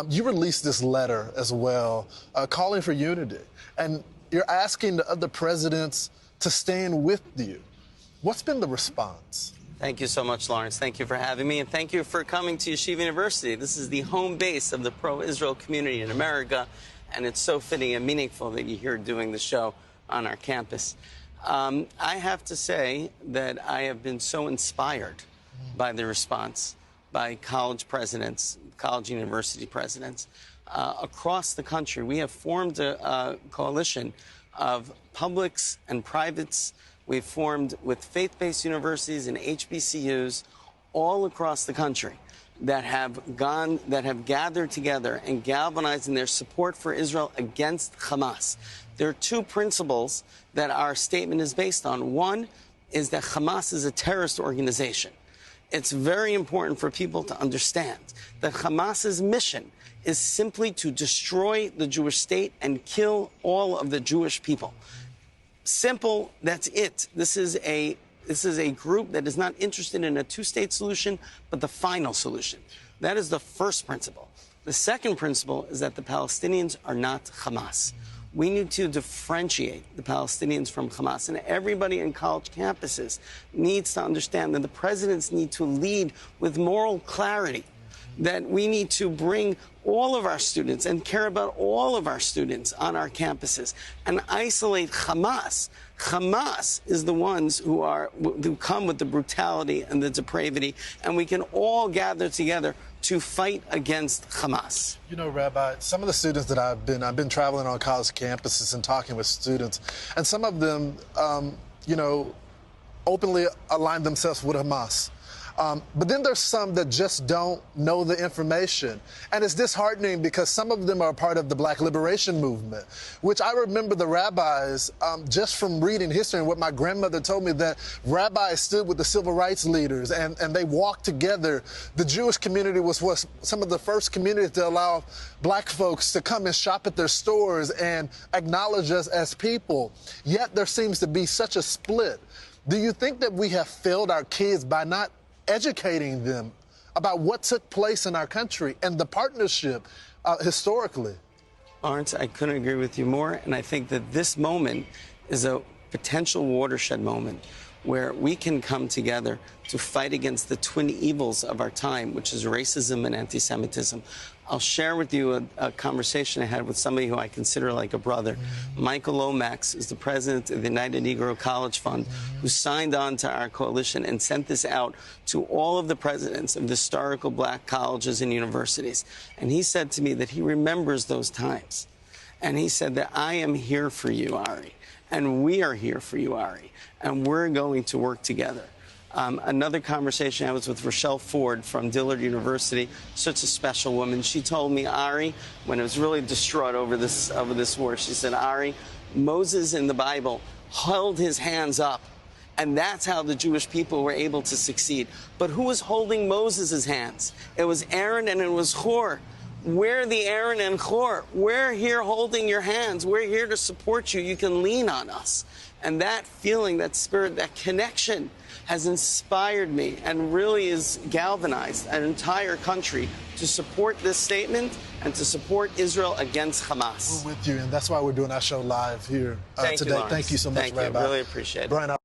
You released this letter as well, calling for unity. And you're asking the other presidents to stand with you. What's been the response? Thank you so much, Lawrence. Thank you for having me, and thank you for coming to Yeshiva University. This is the home base of the pro-Israel community in America, and it's so fitting and meaningful that you're here doing the show on our campus. I have to say that I have been so inspired by the response by college presidents, college university presidents across the country. We have formed a coalition of publics and privates. We've formed with faith-based universities and HBCUs all across the country that have gathered together and galvanized in their support for Israel against Hamas. There are two principles that our statement is based on. One is that Hamas is a terrorist organization. It's very important for people to understand that Hamas's mission is simply to destroy the Jewish state and kill all of the Jewish people. Simple, that's it. This is a group that is not interested in a two-state solution, but the final solution. That is the first principle. The second principle is that the Palestinians are not Hamas. We need to differentiate the Palestinians from Hamas. And everybody in college campuses needs to understand that the presidents need to lead with moral clarity, that we need to bring all of our students and care about all of our students on our campuses and isolate Hamas. Hamas is the ones who come with the brutality and the depravity, and we can all gather together to fight against Hamas. You know, Rabbi, some of the students that I've been traveling on college campuses and talking with students, and some of them, openly align themselves with Hamas. But then there's some that just don't know the information. And it's disheartening because some of them are part of the Black Liberation Movement, which I remember the rabbis, just from reading history and what my grandmother told me, that rabbis stood with the civil rights leaders and they walked together. The Jewish community was some of the first communities to allow Black folks to come and shop at their stores and acknowledge us as people. Yet there seems to be such a split. Do you think that we have failed our kids by not educating them about what took place in our country and the partnership historically? Lawrence, I couldn't agree with you more. And I think that this moment is a potential watershed moment where we can come together to fight against the twin evils of our time, which is racism and anti-Semitism. I'll share with you a conversation I had with somebody who I consider like a brother. Michael Lomax is the president of the United Negro College Fund, who signed on to our coalition and sent this out to all of the presidents of the historical Black colleges and universities. And he said to me that he remembers those times. And he said that I am here for you, Ari. And we are here for you, Ari. And we're going to work together. Another conversation I was with Rochelle Ford from Dillard University, such a special woman. She told me, Ari, when I was really distraught over this war, she said, Ari, Moses in the Bible held his hands up, and that's how the Jewish people were able to succeed. But who was holding Moses' hands? It was Aaron and it was Hur. We're the Aaron and Hur. We're here holding your hands. We're here to support you. You can lean on us. And that feeling, that spirit, that connection has inspired me and really is galvanized an entire country to support this statement and to support Israel against Hamas. We're with you, and that's why we're doing our show live here today. Thank you, Lawrence. Thank you so much, Rabbi. Thank you. Really appreciate it. Brian,